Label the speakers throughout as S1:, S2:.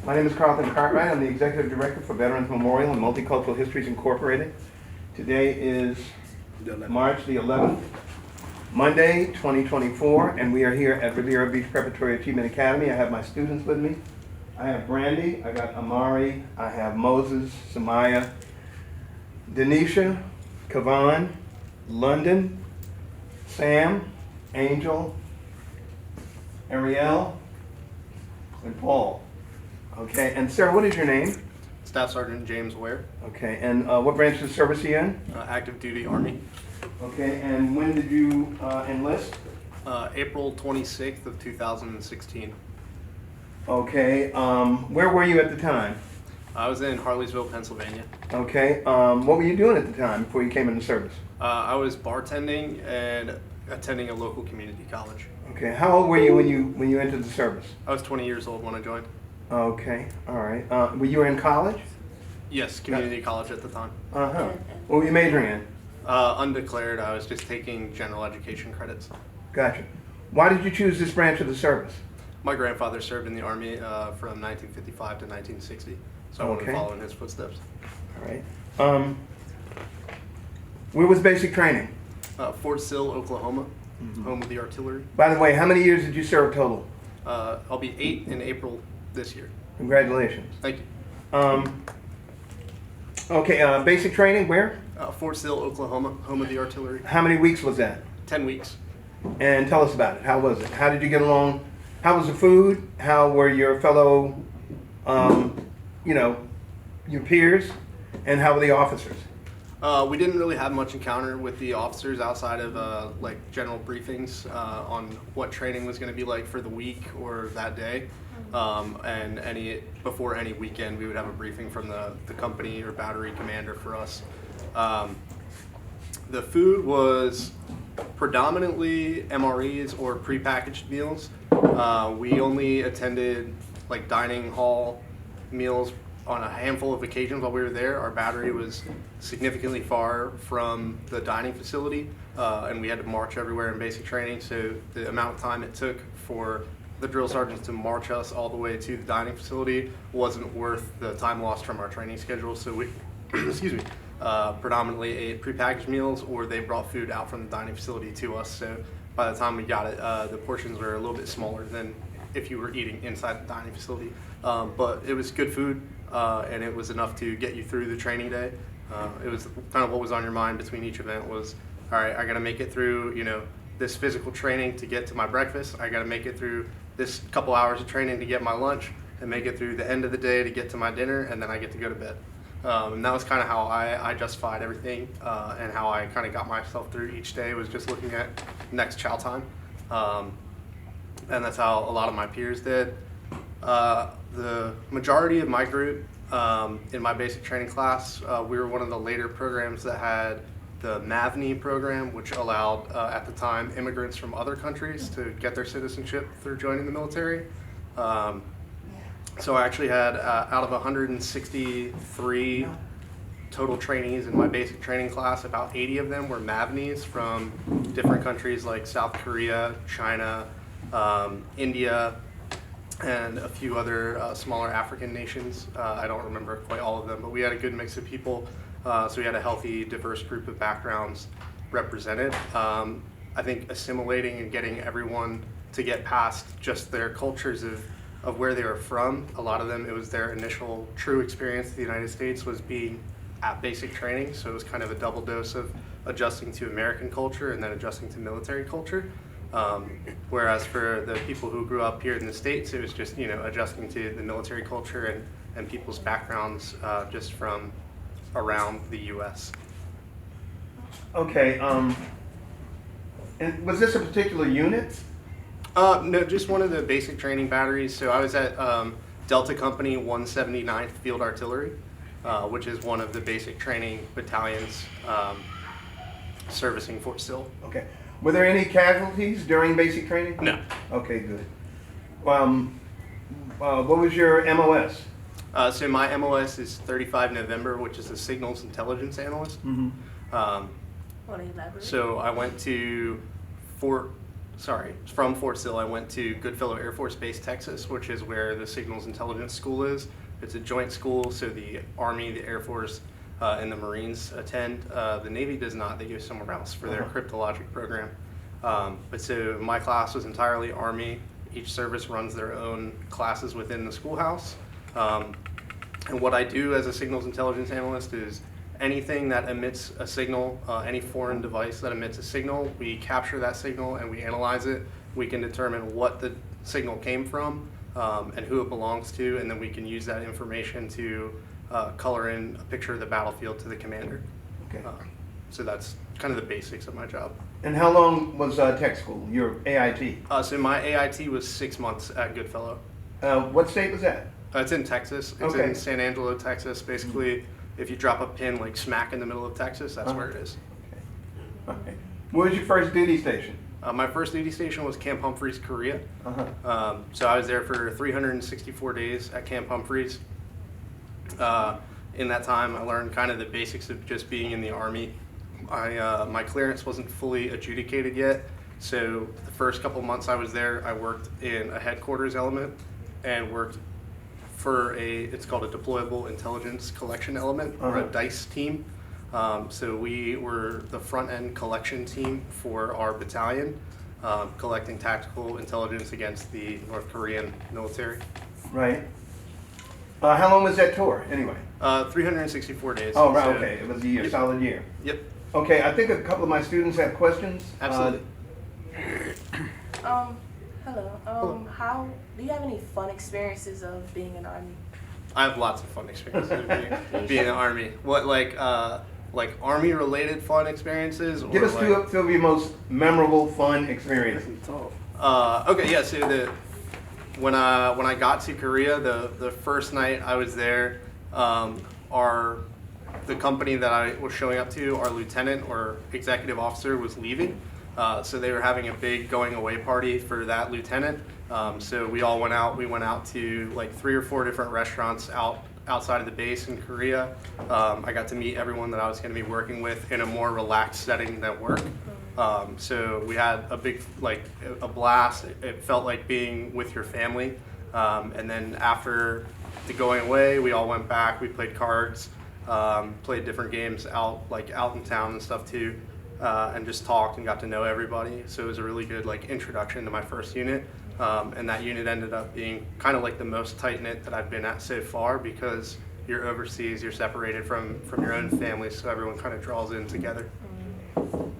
S1: My name is Carlton Cartwright. I'm the Executive Director for Veterans Memorial and Multicultural Histories Incorporated. Today is March the 11th, Monday, 2024, and we are here at Riviera Beach Preparatory Achievement Academy. I have my students with me. I have Brandy, I got Amari, I have Moses, Samaya, Denisha, Kavan, London, Sam, Angel, Ariel, and Paul. Okay, and Sarah, what is your name?
S2: Staff Sergeant James Ware.
S1: Okay, and what branch of service are you in?
S2: Active duty Army.
S1: Okay, and when did you enlist?
S2: April 26th of 2016.
S1: Okay, where were you at the time?
S2: I was in Harleysville, Pennsylvania.
S1: Okay, what were you doing at the time before you came into service?
S2: I was bartending and attending a local community college.
S1: Okay, how old were you when you entered the service?
S2: I was 20 years old when I joined.
S1: Okay, all right. Were you in college?
S2: Yes, community college at the time.
S1: Uh-huh. What were you majoring in?
S2: Undeclared. I was just taking general education credits.
S1: Gotcha. Why did you choose this branch of the service?
S2: My grandfather served in the Army from 1955 to 1960, so I wanted to follow in his footsteps.
S1: All right. Where was basic training?
S2: Fort Sill, Oklahoma, home of the artillery.
S1: By the way, how many years did you serve total?
S2: I'll be 8 in April this year.
S1: Congratulations.
S2: Thank you.
S1: Okay, basic training where?
S2: Fort Sill, Oklahoma, home of the artillery.
S1: How many weeks was that?
S2: 10 weeks.
S1: And tell us about it. How was it? How did you get along? How was the food? How were your fellow, your peers? And how were the officers?
S2: We didn't really have much encounter with the officers outside of like general briefings on what training was going to be like for the week or that day. And before any weekend, we would have a briefing from the company or battery commander for us. The food was predominantly MREs or prepackaged meals. We only attended like dining hall meals on a handful of occasions while we were there. Our battery was significantly far from the dining facility, and we had to march everywhere in basic training, so the amount of time it took for the drill sergeants to march us all the way to the dining facility wasn't worth the time lost from our training schedule. So we predominantly ate prepackaged meals, or they brought food out from the dining facility to us. So by the time we got it, the portions were a little bit smaller than if you were eating inside the dining facility. But it was good food, and it was enough to get you through the training day. It was kind of what was on your mind between each event was, all right, I got to make it through, this physical training to get to my breakfast. I got to make it through this couple hours of training to get my lunch, and make it through the end of the day to get to my dinner, and then I get to go to bed. And that was kind of how I justified everything, and how I kind of got myself through each day was just looking at next chow time. And that's how a lot of my peers did. The majority of my group in my basic training class, we were one of the later programs that had the MAVNI program, which allowed, at the time, immigrants from other countries to get their citizenship through joining the military. So I actually had, out of 163 total trainees in my basic training class, about 80 of them were MAVNIs from different countries like South Korea, China, India, and a few other smaller African nations. I don't remember quite all of them, but we had a good mix of people. So we had a healthy, diverse group of backgrounds represented. I think assimilating and getting everyone to get past just their cultures of where they were from. A lot of them, it was their initial true experience in the United States was being at basic training. So it was kind of a double dose of adjusting to American culture and then adjusting to military culture. Whereas for the people who grew up here in the States, it was just, adjusting to the military culture and people's backgrounds just from around the U.S.
S1: Okay, and was this a particular unit?
S2: No, just one of the basic training batteries. So I was at Delta Company 179th Field Artillery, which is one of the basic training battalions servicing Fort Sill.
S1: Okay. Were there any casualties during basic training?
S2: No.
S1: Okay, good. What was your MOS?
S2: So my MOS is 35 November, which is a signals intelligence analyst.
S1: Mm-hmm.
S2: So I went to Fort from Fort Sill, I went to Goodfellow Air Force Base, Texas, which is where the Signals Intelligence School is. It's a joint school, so the Army, the Air Force, and the Marines attend. The Navy does not. They go somewhere else for their cryptologic program. But so my class was entirely Army. Each service runs their own classes within the schoolhouse. And what I do as a signals intelligence analyst is anything that emits a signal, any foreign device that emits a signal, we capture that signal and we analyze it. We can determine what the signal came from and who it belongs to, and then we can use that information to color in a picture of the battlefield to the commander.
S1: Okay.
S2: So that's kind of the basics of my job.
S1: And how long was tech school, your AIT?
S2: So my AIT was 6 months at Goodfellow.
S1: What state was that?
S2: It's in Texas. It's
S1: Okay.
S2: in San Angelo, Texas. Basically, if you drop a pin like smack in the middle of Texas, that's where it is.
S1: Okay. Where was your first duty station?
S2: My first duty station was Camp Humphreys, Korea.
S1: Uh-huh.
S2: So I was there for 364 days at Camp Humphreys. In that time, I learned kind of the basics of just being in the Army. My clearance wasn't fully adjudicated yet, so the first couple months I was there, I worked in a headquarters element and worked for it's called a deployable intelligence collection element, or a DICE team. So we were the front end collection team for our battalion, collecting tactical intelligence against the North Korean military.
S1: Right. How long was that tour, anyway?
S2: 364 days.
S1: Oh, right,
S2: So-
S1: okay. It was a year,
S2: Yep.
S1: solid year.
S2: Yep,
S1: Okay, I think a couple of my students have questions.
S2: absolutely.
S3: Hello. How do you have any fun experiences of being in Army?
S2: I have lots of fun experiences of being in the Army. What, like Army related fun experiences? Or
S1: Give us
S2: like,
S1: two of your most memorable, fun experiences.
S2: Okay, yeah. So when I got to Korea, the first night I was there, the company that I was showing up to, our lieutenant or executive officer was leaving. So they were having a big going away party for that lieutenant. So we all went out. We went out to like 3 or 4 different restaurants outside of the base in Korea. I got to meet everyone that I was going to be working with in a more relaxed setting than work. So we had a blast. It felt like being with your family. And then after the going away, we all went back. We played cards, played different games out in town and stuff too. And just talked and got to know everybody. So it was a really good introduction to my first unit. And that unit ended up being kind of like the most tight-knit that I've been at so far, because you're overseas, you're separated from your own family, so everyone kind of draws in together.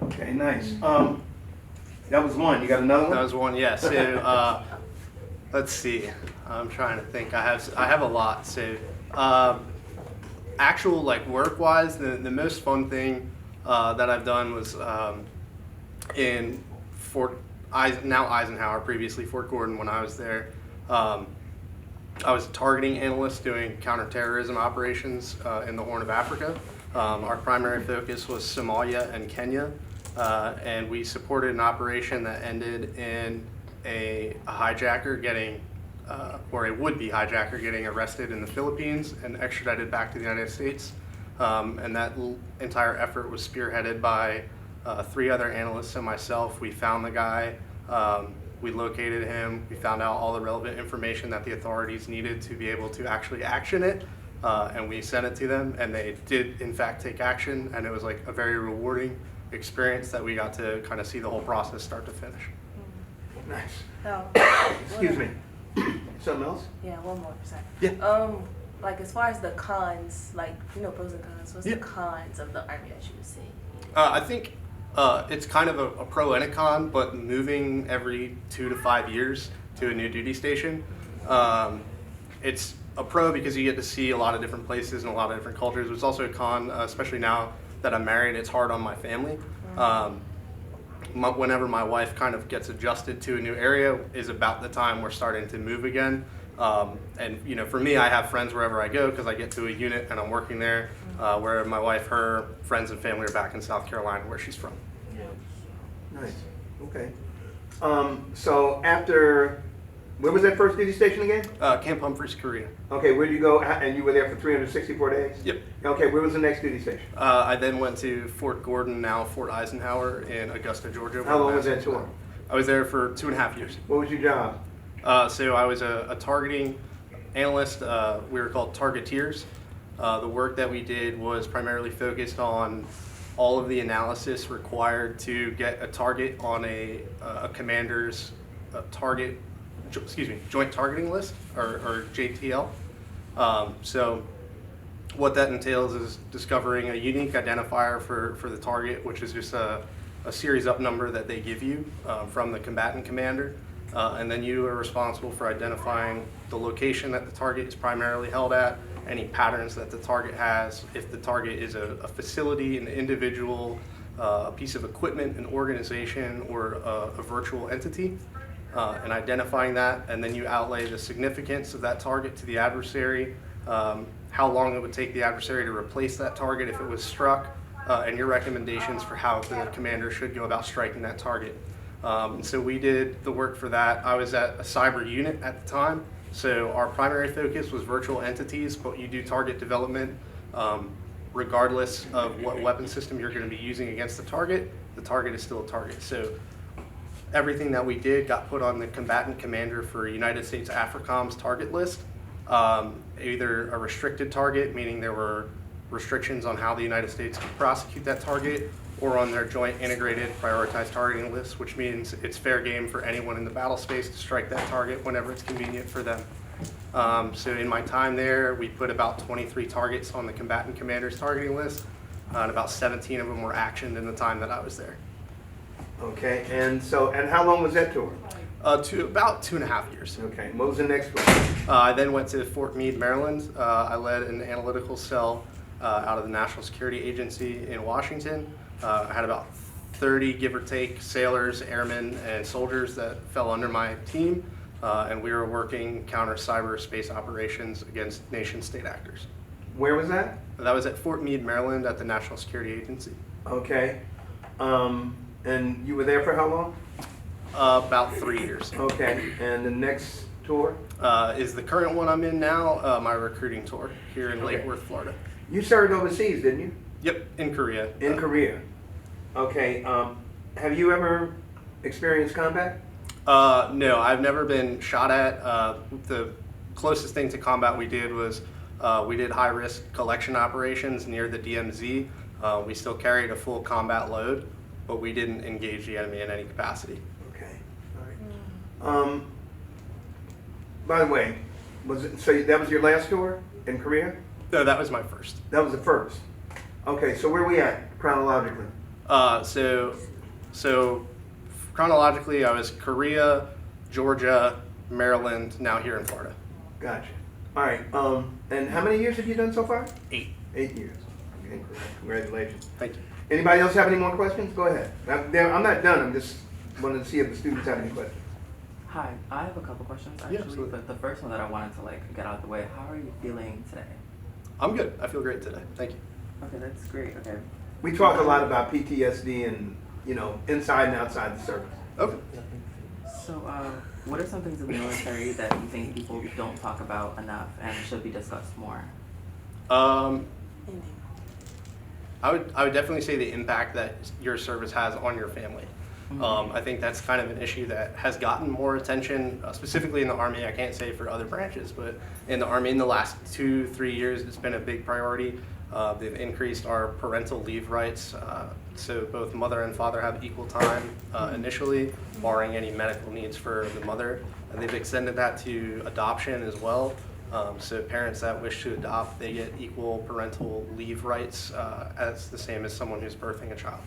S1: Okay, nice. That was one. You got another one?
S2: That was one, yeah. So let's see. I'm trying to think. I have a lot. So actual work-wise, the most fun thing that I've done was in now Eisenhower, previously Fort Gordon. When I was there, I was a targeting analyst doing counterterrorism operations in the Horn of Africa. Our primary focus was Somalia and Kenya, and we supported an operation that ended in a hijacker getting, or a would-be hijacker getting arrested in the Philippines and extradited back to the United States. And that entire effort was spearheaded by 3 other analysts and myself. We found the guy, we located him, we found out all the relevant information that the authorities needed to be able to actually action it, and we sent it to them, and they did in fact take action, and it was a very rewarding experience that we got to kind of see the whole process start to finish.
S1: Nice.
S3: No.
S1: Excuse me. Something else?
S3: Yeah, one more percent.
S2: Yeah.
S3: As far as the cons, pros and cons, what's
S2: Yeah.
S3: the cons of the Army that you would see?
S2: I think it's kind of a pro and a con, but moving every 2 to 5 years to a new duty station, it's a pro because you get to see a lot of different places and a lot of different cultures. It's also a con, especially now that I'm married, it's hard on my family. Whenever my wife kind of gets adjusted to a new area is about the time we're starting to move again. And for me, I have friends wherever I go because I get to a unit and I'm working there, where my wife, her friends and family are back in South Carolina where she's from.
S1: Nice. Okay. So after, where was that first duty station again?
S2: Camp Humphreys, Korea.
S1: Okay, where did you go? And you were there for 364 days?
S2: Yep.
S1: Okay, where was the next duty station?
S2: I then went to Fort Gordon, now Fort Eisenhower in Augusta, Georgia.
S1: How long was that tour?
S2: I was there for 2.5 years.
S1: What was your job?
S2: So I was a targeting analyst. We were called targeteers. The work that we did was primarily focused on all of the analysis required to get a target on a commander's joint targeting list, or JTL. So what that entails is discovering a unique identifier for the target, which is just a series up number that they give you from the combatant commander. And then you are responsible for identifying the location that the target is primarily held at, any patterns that the target has, if the target is a facility, an individual, a piece of equipment, an organization, or a virtual entity, and identifying that. And then you outlay the significance of that target to the adversary, how long it would take the adversary to replace that target if it was struck, and your recommendations for how the commander should go about striking that target. So we did the work for that. I was at a cyber unit at the time, so our primary focus was virtual entities, but you do target development regardless of what weapon system you're going to be using against the target is still a target. So everything that we did got put on the combatant commander for United States AFRICOM's target list, either a restricted target, meaning there were restrictions on how the United States could prosecute that target, or on their joint integrated prioritized targeting list, which means it's fair game for anyone in the battle space to strike that target whenever it's convenient for them. So in my time there, we put about 23 targets on the combatant commander's targeting list, and about 17 of them were actioned in the time that I was there.
S1: Okay, and how long was that tour?
S2: To about 2.5 years.
S1: Okay, what was the next one?
S2: I then went to Fort Meade, Maryland. I led an analytical cell out of the National Security Agency in Washington. I had about 30, give or take, sailors, airmen, and soldiers that fell under my team, and we were working counter cyberspace operations against nation-state actors.
S1: Where was that?
S2: That was at Fort Meade, Maryland, at the National Security Agency.
S1: Okay, and you were there for how long?
S2: About 3 years.
S1: Okay, and the next tour?
S2: Is the current one I'm in now, my recruiting tour here in
S1: Okay.
S2: Lake Worth, Florida.
S1: You served overseas, didn't you?
S2: Yep, in Korea.
S1: In Korea. Okay, have you ever experienced combat?
S2: No, I've never been shot at. The closest thing to combat we did was we did high-risk collection operations near the DMZ. We still carried a full combat load, but we didn't engage the enemy in any capacity.
S1: Okay, all right. By the way, so that was your last tour in Korea?
S2: No, that was my first.
S1: That was the first. Okay, so where are we at chronologically?
S2: So chronologically, I was Korea, Georgia, Maryland, now here in Florida.
S1: Gotcha. All right, and how many years have you done so far?
S2: 8.
S1: 8 years. Okay, congratulations.
S2: Thank you.
S1: Anybody else have any more questions? Go ahead. I'm not done. I'm just wanting to see if the students have any questions.
S4: Hi, I have a couple questions
S2: Yeah,
S4: actually,
S2: absolutely.
S4: but the first one that I wanted to get out of the way, how are you feeling today?
S2: I'm good. I feel great today. Thank you.
S4: Okay, that's great, okay.
S1: We talk a lot about PTSD and, inside and outside the service.
S2: Okay.
S4: So, what are some things in the military that you think people don't talk about enough and should be discussed more?
S3: Indeed.
S2: I would definitely say the impact that your service has on your family. I think that's kind of an issue that has gotten more attention, specifically in the Army. I can't say for other branches, but in the Army in the last 2-3 years, it's been a big priority. They've increased our parental leave rights, so both mother and father have equal time initially, barring any medical needs for the mother. And they've extended that to adoption as well. So parents that wish to adopt, they get equal parental leave rights as the same as someone who's birthing a child.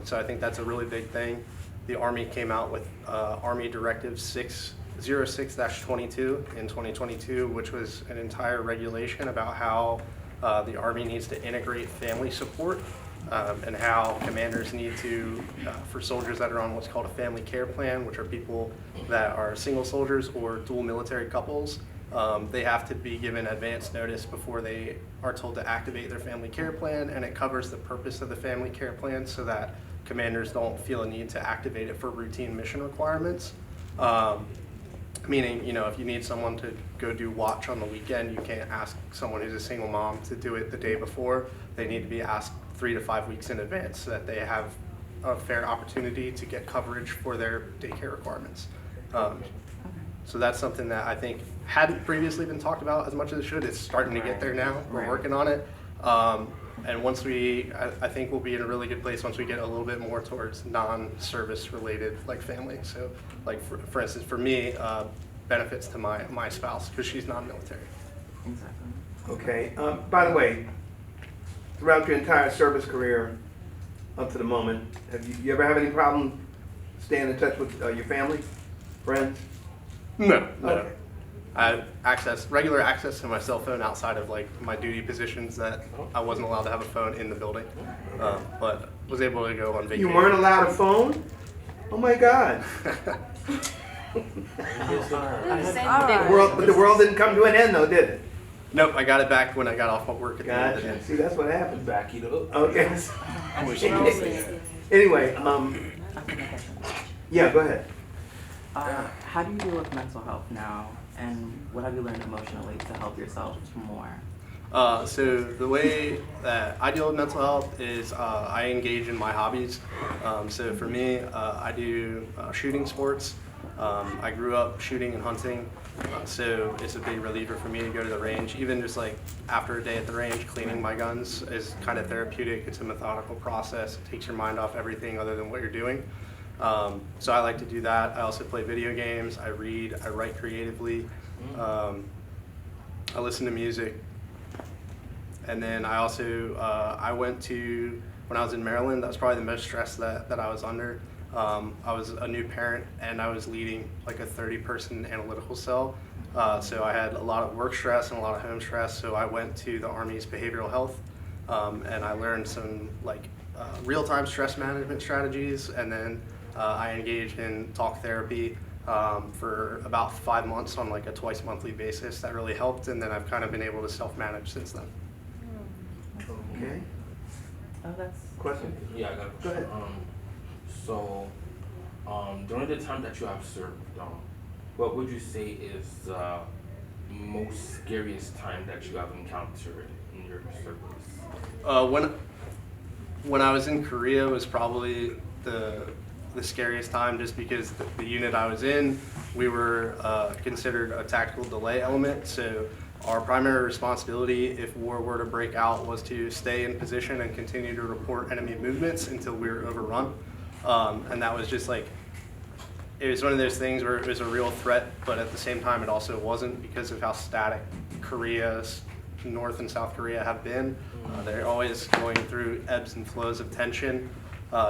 S2: So I think that's a really big thing. The Army came out with Army Directive 06-22 in 2022, which was an entire regulation about how the Army needs to integrate family support and how commanders need to, for soldiers that are on what's called a family care plan, which are people that are single soldiers or dual military couples, they have to be given advance notice before they are told to activate their family care plan, and it covers the purpose of the family care plan so that commanders don't feel a need to activate it for routine mission requirements. Meaning, if you need someone to go do watch on the weekend, you can't ask someone who's a single mom to do it the day before. They need to be asked 3 to 5 weeks in advance so that they have a fair opportunity to get coverage for their daycare requirements. So that's something that I think hadn't previously been talked about as much as it should. It's starting to get there now. We're working on it. And once I think we'll be in a really good place once we get a little bit more towards non-service related like family. So like for instance, for me, benefits to my spouse because she's non-military.
S4: Exactly.
S1: Okay, by the way, throughout your entire service career up to the moment, have you ever have any problem staying in touch with your family, friends?
S2: No.
S1: Okay.
S2: I have regular access to my cell phone outside of like my duty positions that I wasn't allowed to have a phone in the building, but was able to go on vacation.
S1: You weren't allowed a phone? Oh my God. The world didn't come to an end though, did it?
S2: Nope, I got it back when I got off of work at the end of the day.
S1: Gotcha. See, that's what happens.
S5: Back it up.
S1: Okay. Anyway, yeah, go ahead.
S4: How do you deal with mental health now, and what have you learned emotionally to help yourself more?
S2: So the way that I deal with mental health is I engage in my hobbies. So for me, I do shooting sports. I grew up shooting and hunting, so it's a big reliever for me to go to the range. Even just like after a day at the range, cleaning my guns is kind of therapeutic. It's a methodical process. It takes your mind off everything other than what you're doing. So I like to do that. I also play video games. I read. I write creatively. I listen to music. And then I also, I went to, when I was in Maryland, that was probably the most stress that I was under. I was a new parent and I was leading like a 30-person analytical cell. So I had a lot of work stress and a lot of home stress. So I went to the Army's behavioral health and I learned some like real-time stress management strategies. And then I engaged in talk therapy for about 5 months on like a twice monthly basis. That really helped. And then I've kind of been able to self-manage since then.
S1: Okay.
S4: Oh, that's
S1: Question?
S5: Yeah, I got a
S1: Go
S5: question.
S1: ahead.
S5: So, during the time that you have served, what would you say is the most scariest time that you have encountered in your service?
S2: When I was in Korea was probably the scariest time, just because the unit I was in, we were considered a tactical delay element. So our primary responsibility, if war were to break out, was to stay in position and continue to report enemy movements until we were overrun. And that was just like, it was one of those things where it was a real threat, but at the same time it also wasn't, because of how static Korea's, North and South Korea have been. They're always going through ebbs and flows of tension.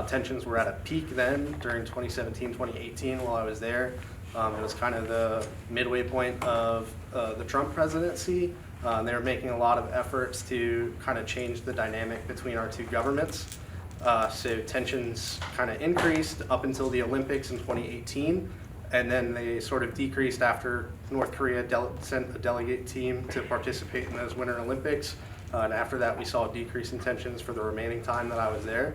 S2: Tensions were at a peak then during 2017, 2018 while I was there. It was kind of the midway point of the Trump presidency. They were making a lot of efforts to kind of change the dynamic between our two governments. So tensions kind of increased up until the Olympics in 2018, and then they sort of decreased after North Korea sent a delegate team to participate in those Winter Olympics. And after that, we saw a decrease in tensions for the remaining time that I was there.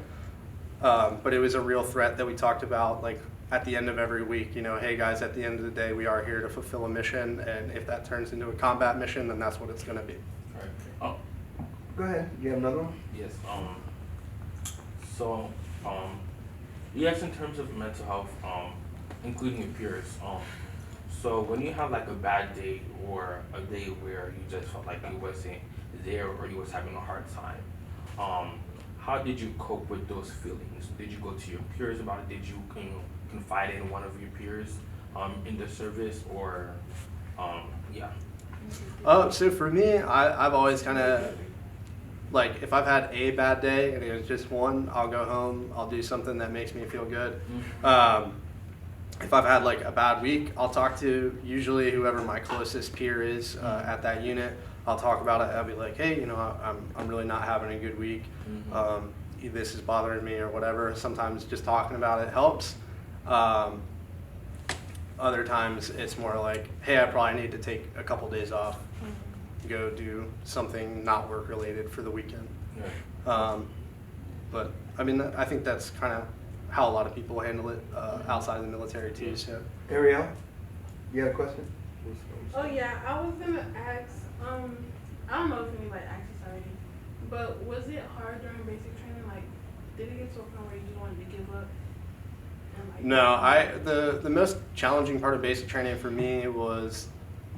S2: But it was a real threat that we talked about, like at the end of every week, you know, hey guys, at the end of the day, we are here to fulfill a mission, and if that turns into a combat mission, then that's what it's going to be.
S5: All right.
S1: Go ahead. You have another one?
S5: Yes. So, yes, in terms of mental health, including your peers. So when you have like a bad day or a day where you just felt like you wasn't there or you was having a hard time, how did you cope with those feelings? Did you go to your peers about it? Did you confide in one of your peers in the service, or yeah?
S2: So for me, I've always kind of, like, if I've had a bad day and it was just one, I'll go home, I'll do something that makes me feel good. If I've had like a bad week, I'll talk to usually whoever my closest peer is at that unit. I'll talk about it. I'll be like, hey, you know, I'm really not having a good week. This is bothering me or whatever. Sometimes just talking about it helps. Other times it's more like, hey, I probably need to take a couple days off, go do something not work related for the weekend. But I mean, I think that's kind of how a lot of people handle it outside of the military too. So,
S1: Ariel, you had a question?
S6: Oh yeah, I was gonna ask. I don't know if anybody asked this already, but was it hard during basic training? Like, did it get to a point where you just wanted to give up? And, like,
S2: No, the most challenging part of basic training for me was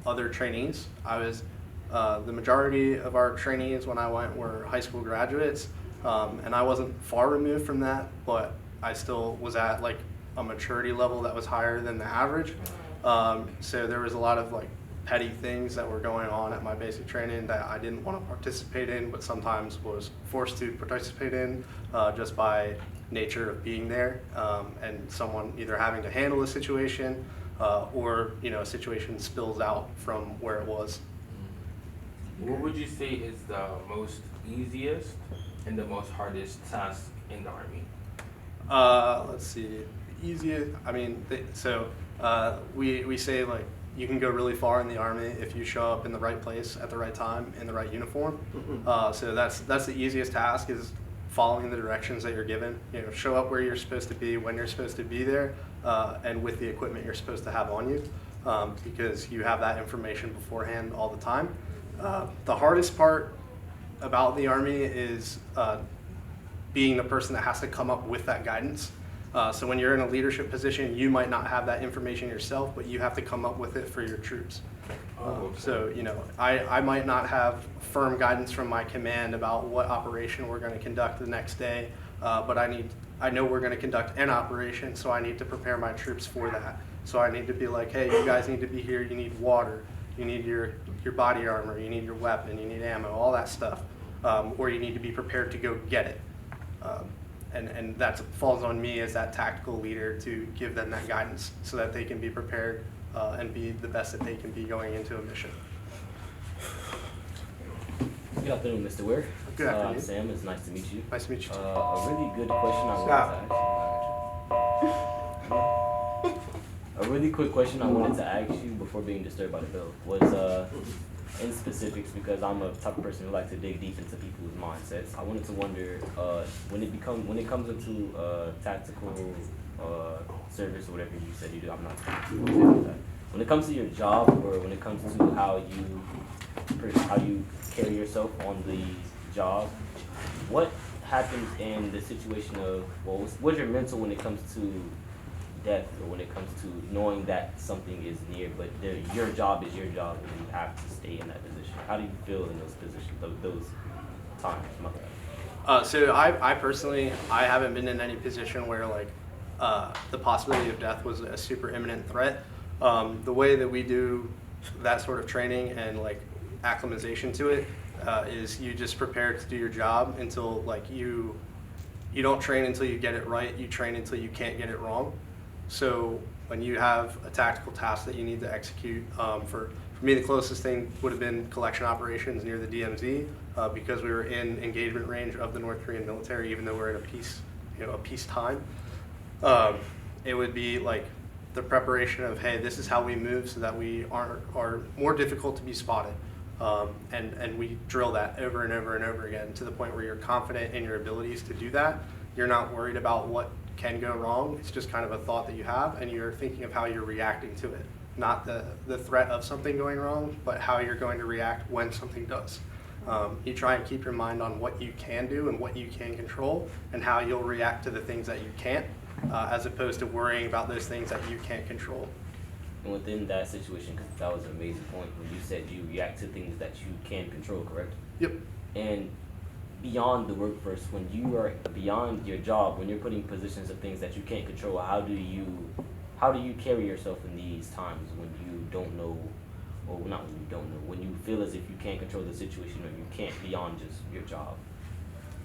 S2: other trainees. The majority of our trainees when I went were high school graduates, and I wasn't far removed from that, but I still was at like a maturity level that was higher than the average. So there was a lot of like petty things that were going on at my basic training that I didn't want to participate in, but sometimes was forced to participate in just by nature of being there, and someone either having to handle a situation or a situation spills out from where it was.
S5: What would you say is the most easiest and the most hardest task in the Army?
S2: Let's see, easiest. I mean, we say like you can go really far in the Army if you show up in the right place at the right time in the right uniform. So that's the easiest task, is following the directions that you're given. Show up where you're supposed to be, when you're supposed to be there, and with the equipment you're supposed to have on you, because you have that information beforehand all the time. The hardest part about the Army is being the person that has to come up with that guidance. So when you're in a leadership position, you might not have that information yourself, but you have to come up with it for your troops. So I might not have firm guidance from my command about what operation we're going to conduct the next day, but I know we're going to conduct an operation, so I need to prepare my troops for that. So I need to be like, hey, you guys need to be here, you need water, you need your body armor, you need your weapon, you need ammo, all that stuff, or you need to be prepared to go get it. And that falls on me as that tactical leader to give them that guidance so that they can be prepared and be the best that they can be going into a mission.
S7: Good afternoon, Mr. Ware.
S2: Good afternoon.
S7: I'm Sam. It's nice to meet you.
S2: Nice to meet you too.
S7: A really good question I wanted to ask you. A really quick question I wanted to ask you before being disturbed by the bell was in specifics, because I'm a type of person who likes to dig deep into people's mindsets. I wanted to wonder when it comes into tactical service or whatever you said you do. I'm not sure that. When it comes to your job, or when it comes to how you carry yourself on the job, what happens in the situation of what's your mental when it comes to death, or when it comes to knowing that something is near, but your job is your job and you have to stay in that position? How do you feel in those positions, those times?
S2: So I personally, I haven't been in any position where like the possibility of death was a super imminent threat. The way that we do that sort of training and like acclimatization to it is you just prepare to do your job until like you don't train until you get it right. You train until you can't get it wrong. So when you have a tactical task that you need to execute, for me the closest thing would have been collection operations near the DMZ, because we were in engagement range of the North Korean military, even though we're in a peace time. It would be like the preparation of, hey, this is how we move so that we are more difficult to be spotted. And we drill that over and over and over again to the point where you're confident in your abilities to do that. You're not worried about what can go wrong. It's just kind of a thought that you have, and you're thinking of how you're reacting to it. Not the threat of something going wrong, but how you're going to react when something does. You try and keep your mind on what you can do and what you can control, and how you'll react to the things that you can't, as opposed to worrying about those things that you can't control.
S7: And within that situation, because that was an amazing point when you said you react to things that you can control, correct?
S2: Yep.
S7: And beyond the workforce, when you are beyond your job, when you're putting positions of things that you can't control, how do you carry yourself in these times when you don't know, or not when you don't know, when you feel as if you can't control the situation, or you can't beyond just your job?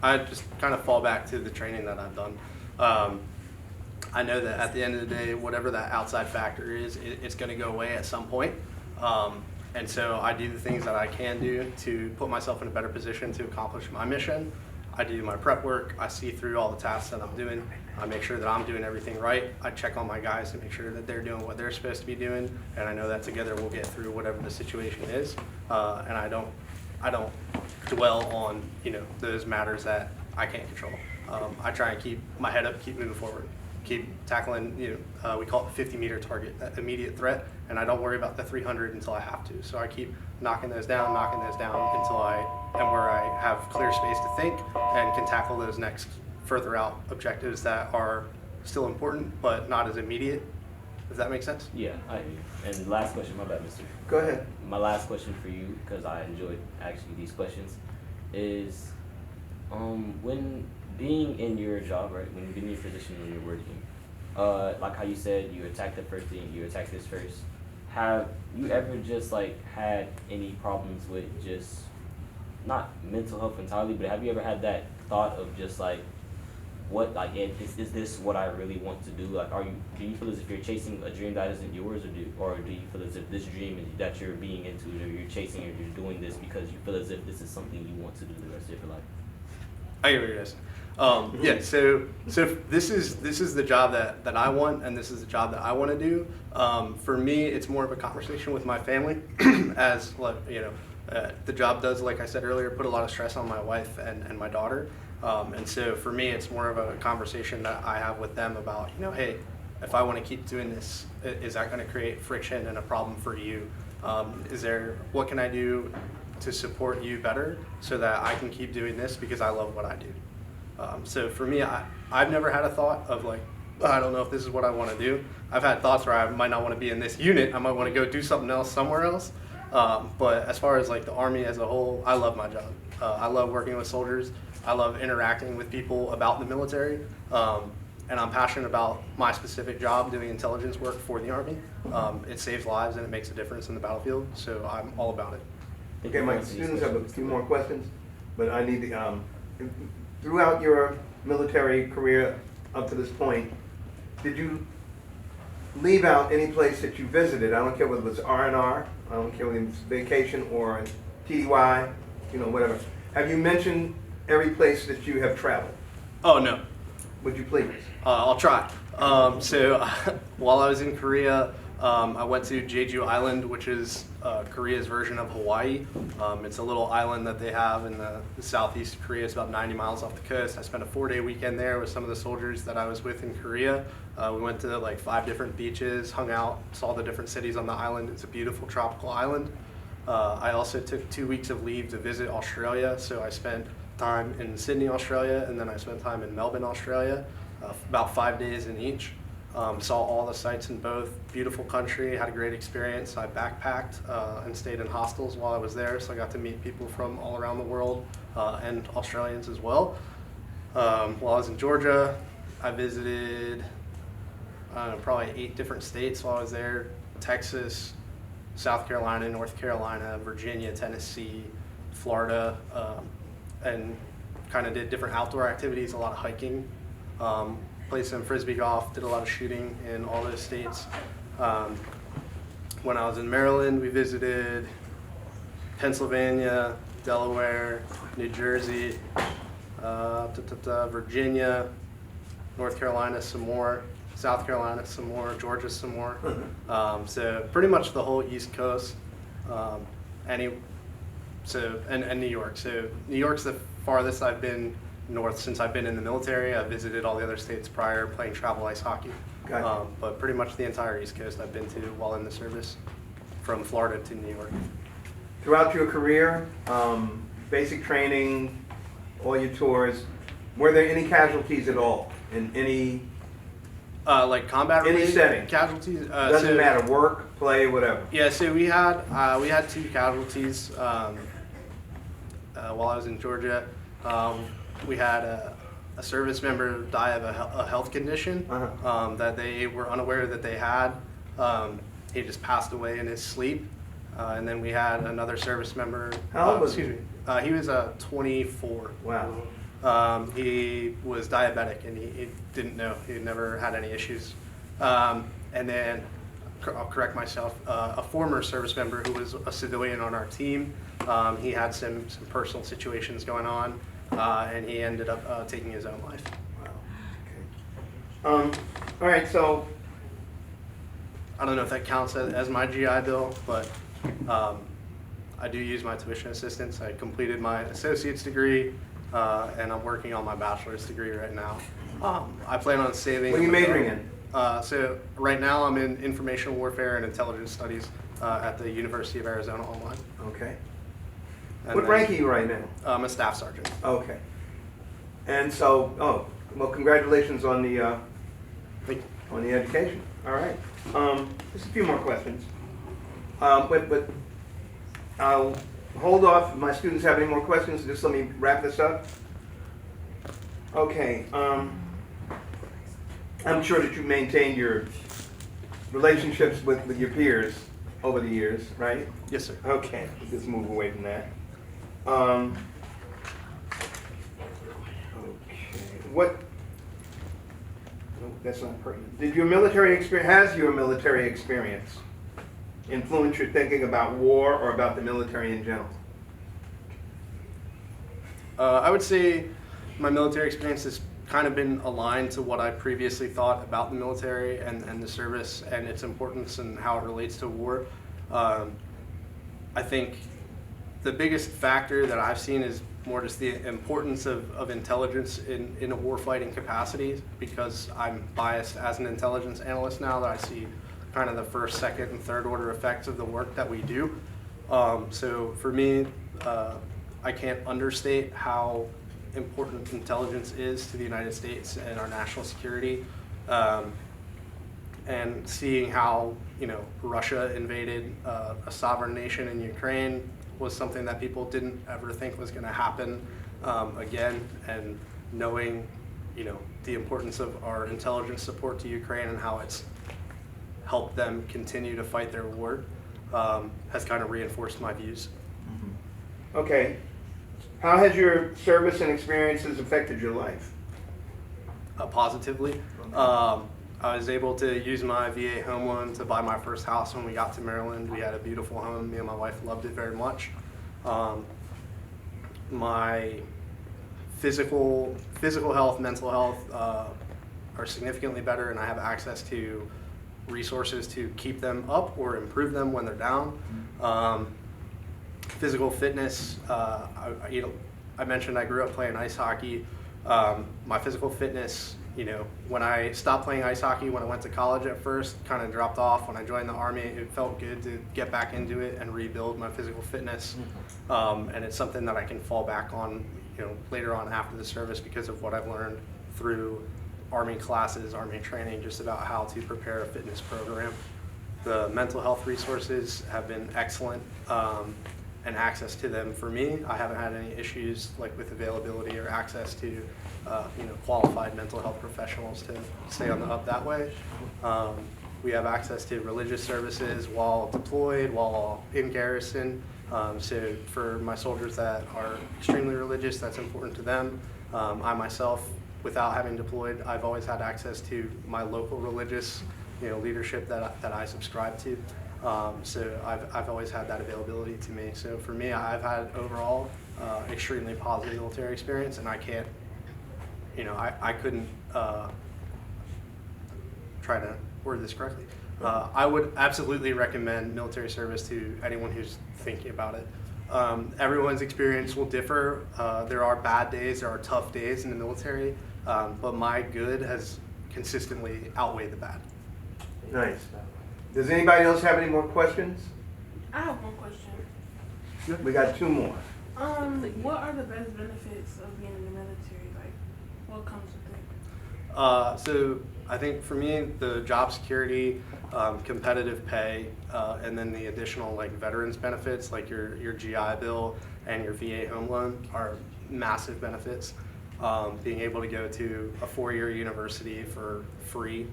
S2: I just kind of fall back to the training that I've done. I know that at the end of the day, whatever that outside factor is, it's going to go away at some point. And so I do the things that I can do to put myself in a better position to accomplish my mission. I do my prep work. I see through all the tasks that I'm doing. I make sure that I'm doing everything right. I check on my guys to make sure that they're doing what they're supposed to be doing. And I know that together we'll get through whatever the situation is. And I don't dwell on those matters that I can't control. I try and keep my head up, keep moving forward, keep tackling, we call it the 50-meter target, that immediate threat, and I don't worry about the 300 until I have to. So I keep knocking those down until I am where I have clear space to think and can tackle those next further out objectives that are still important, but not as immediate, if that makes sense.
S7: Yeah, I hear you. And last question, my bad, mister.
S1: Go ahead.
S7: My last question for you, because I enjoyed actually these questions, is when being in your job, right, when you're in your position when you're working, like how you said you attacked the first thing, you attacked this first, have you ever just like had any problems with just, not mental health entirely, but have you ever had that thought of just like, what, like, is this what I really want to do? Like, do you feel as if you're chasing a dream that isn't yours, or do you feel as if this dream that you're being into, or you're chasing, or you're doing this because you feel as if this is something you want to do the rest of your life?
S2: I get what you're saying. Yeah, so this is the job that I want, and this is the job that I want to do. For me, it's more of a conversation with my family, as like, you know, the job does, like I said earlier, put a lot of stress on my wife and my daughter. And so for me, it's more of a conversation that I have with them about, you know, hey, if I want to keep doing this, is that going to create friction and a problem for you? What can I do to support you better so that I can keep doing this because I love what I do? So for me, I've never had a thought of like, I don't know if this is what I want to do. I've had thoughts where I might not want to be in this unit. I might want to go do something else somewhere else. But as far as like the Army as a whole, I love my job. I love working with soldiers. I love interacting with people about the military. And I'm passionate about my specific job, doing intelligence work for the Army. It saves lives and it makes a difference in the battlefield. So I'm all about it.
S1: Okay, my students have a few more questions, but I need to, throughout your military career up to this point, did you leave out any place that you visited? I don't care whether it was R&R, I don't care whether it was vacation or TDY, you know, whatever. Have you mentioned every place that you have traveled?
S2: Oh, no.
S1: Would you please?
S2: I'll try. So while I was in Korea, I went to Jeju Island, which is Korea's version of Hawaii. It's a little island that they have in the southeast of Korea. It's about 90 miles off the coast. I spent a 4-day weekend there with some of the soldiers that I was with in Korea. We went to like 5 different beaches, hung out, saw the different cities on the island. It's a beautiful tropical island. I also took 2 weeks of leave to visit Australia, so I spent time in Sydney, Australia, and then I spent time in Melbourne, Australia, about 5 days in each. Saw all the sites in both. Beautiful country, had a great experience. I backpacked and stayed in hostels while I was there, so I got to meet people from all around the world and Australians as well. While I was in Georgia, I visited probably 8 different states while I was there: Texas, South Carolina, North Carolina, Virginia, Tennessee, Florida, and kind of did different outdoor activities, a lot of hiking. Played some frisbee golf, did a lot of shooting in all those states. When I was in Maryland, we visited Pennsylvania, Delaware, New Jersey, Virginia, North Carolina some more, South Carolina some more, Georgia some more. So pretty much the whole East Coast, and New York. So New York's the farthest I've been north since I've been in the military. I visited all the other states prior, playing travel ice hockey.
S1: Gotcha.
S2: But pretty much the entire East Coast I've been to while in the service, from Florida to New York.
S1: Throughout your career, basic training, all your tours, were there any casualties at all in any
S2: Like combat
S1: Any
S2: related
S1: setting.
S2: casualties?
S1: doesn't matter, work, play, whatever?
S2: Yeah, so we had 2 casualties while I was in Georgia. We had a service member die of a health condition that they were unaware that they had. He just passed away in his sleep. And then we had another service member.
S1: How old was he?
S2: Excuse me. He was 24.
S1: Wow.
S2: He was diabetic and he didn't know. He had never had any issues. And then, I'll correct myself, a former service member who was a civilian on our team, he had some personal situations going on, and he ended up taking his own life.
S1: Wow. Okay. All right, so
S2: I don't know if that counts as my GI Bill, but I do use my tuition assistance. I completed my associate's degree, and I'm working on my bachelor's degree right now. I plan on saving.
S1: what are you majoring in?
S2: So right now I'm in information warfare and intelligence studies at the University of Arizona Online.
S1: Okay.
S2: And
S1: What
S2: then,
S1: rank are you right now?
S2: I'm a staff sergeant.
S1: Okay. And so, Well, congratulations on the
S2: Thank you.
S1: on the education. All right. Just a few more questions. But I'll hold off if my students have any more questions. Just let me wrap this up. Okay. I'm sure that you maintained your relationships with your peers over the years, right?
S2: Yes, sir.
S1: Okay. Let's just move away from that. Okay. What? No, that's not pertinent. Has your military experience influenced your thinking about war or about the military in general?
S2: I would say my military experience has kind of been aligned to what I previously thought about the military and the service and its importance and how it relates to war. I think the biggest factor that I've seen is more just the importance of intelligence in a warfighting capacity, because I'm biased as an intelligence analyst now that I see kind of the first, second, and third order effects of the work that we do. So for me, I can't understate how important intelligence is to the United States and our national security. And seeing how, you know, Russia invaded a sovereign nation in Ukraine was something that people didn't ever think was going to happen again, and knowing, you know, the importance of our intelligence support to Ukraine and how it's helped them continue to fight their war has kind of reinforced my views.
S1: Okay. How has your service and experiences affected your life?
S2: Positively. I was able to use my VA home loan to buy my first house when we got to Maryland. We had a beautiful home. Me and my wife loved it very much. My physical health, mental health are significantly better, and I have access to resources to keep them up or improve them when they're down. Physical fitness, I mentioned I grew up playing ice hockey. My physical fitness, you know, when I stopped playing ice hockey when I went to college at first, kind of dropped off. When I joined the Army, it felt good to get back into it and rebuild my physical fitness. And it's something that I can fall back on, you know, later on after the service because of what I've learned through Army classes, Army training, just about how to prepare a fitness program. The mental health resources have been excellent. And access to them for me, I haven't had any issues like with availability or access to you know, qualified mental health professionals to stay on the up that way. We have access to religious services while deployed, while in garrison. So for my soldiers that are extremely religious, that's important to them. I myself, without having deployed, I've always had access to my local religious, you know, leadership that I subscribe to. So I've always had that availability to me. So for me, I've had overall extremely positive military experience, and I can't, you know, I couldn't try to word this correctly. I would absolutely recommend military service to anyone who's thinking about it. Everyone's experience will differ. There are bad days, there are tough days in the military, but my good has consistently outweighed the bad.
S1: Nice. Does anybody else have any more questions?
S6: I have one question.
S1: We got two more.
S6: What are the best benefits of being in the military? Like, what comes with it?
S2: So I think for me, the job security, competitive pay, and then the additional like veterans benefits, like your GI Bill and your VA home loan, are massive benefits. Being able to go to a 4-year university for free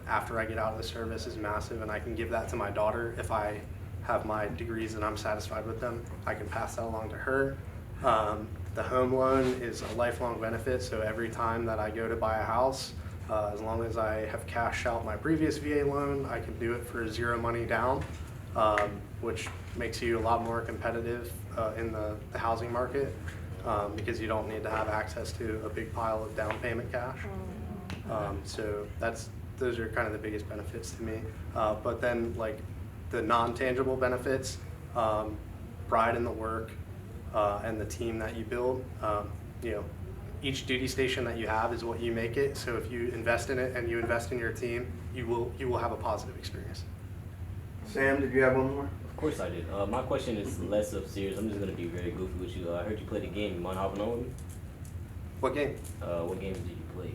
S2: after I get out of the service is massive, and I can give that to my daughter if I have my degrees and I'm satisfied with them. I can pass that along to her. The home loan is a lifelong benefit, so every time that I go to buy a house, as long as I have cashed out my previous VA loan, I can do it for 0 money down, which makes you a lot more competitive in the housing market, because you don't need to have access to a big pile of down payment cash. So those are kind of the biggest benefits to me. But then like the non-tangible benefits, pride in the work and the team that you build. You know, each duty station that you have is what you make it. So if you invest in it and you invest in your team, you will have a positive experience.
S1: Sam, did you have one more?
S7: Of course I did. My question is less of serious. I'm just gonna be very goofy with you. I heard you play the game. You mind hopping on with me?
S2: What game?
S7: What games did you play?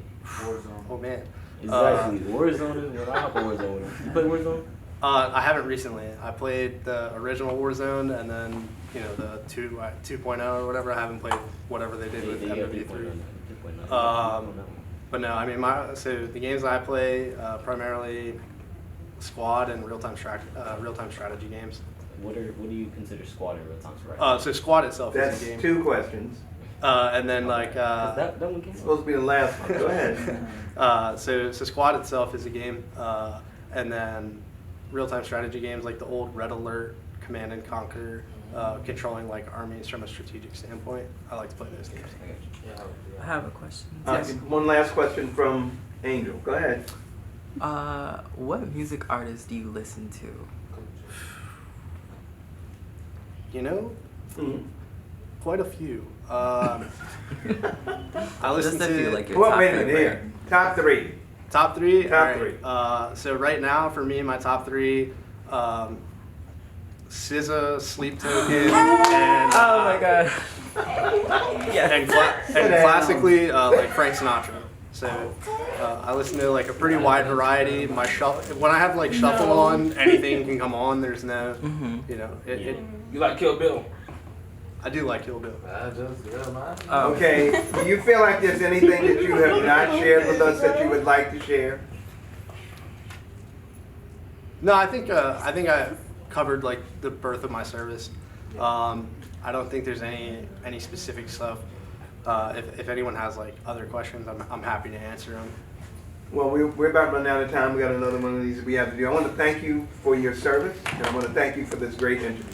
S2: Oh man.
S7: Exactly. Warzone is when I hop on Warzone. You play Warzone?
S2: I haven't recently. I played the original Warzone and then the 2.0 or whatever. I haven't played whatever they did with MW3. But no, I mean so the games I play primarily squad and real-time strategy games.
S7: What do you consider squad and real-time strategy?
S2: So squad itself
S1: That's
S2: is a game.
S1: 2 questions.
S2: And then like
S7: that one came
S1: Supposed to be the last one. Go ahead.
S2: so squad itself is a game, and then real-time strategy games like the old Red Alert, Command and Conquer, controlling like armies from a strategic standpoint. I like to play those games.
S4: I have a question.
S1: One last question from Angel. Go ahead.
S4: What music artists do you listen to?
S2: Quite a few. I listen
S4: Just
S2: to
S4: like your
S1: Well,
S4: top
S1: wait a minute.
S4: favorite.
S1: Here. Top 3.
S2: top 3.
S1: Top
S2: All
S1: three.
S2: So right now for me, my top 3. SZA, Sleep Token, and
S4: Oh my god.
S2: and classically like Frank Sinatra. So I listen to like a pretty wide variety. My shuffle, when I have like shuffle on, anything can come on. There's no,
S5: You like Kill Bill?
S2: I do like Kill Bill.
S1: Okay. Do you feel like there's anything that you have not shared with us that you would like to share?
S2: No, I think I covered like the birth of my service. I don't think there's any specific stuff. If anyone has like other questions, I'm happy to answer them.
S1: Well, we're about running out of time. We got another one of these that we have to do. I want to thank you for your service, and I want to thank you for this great interview.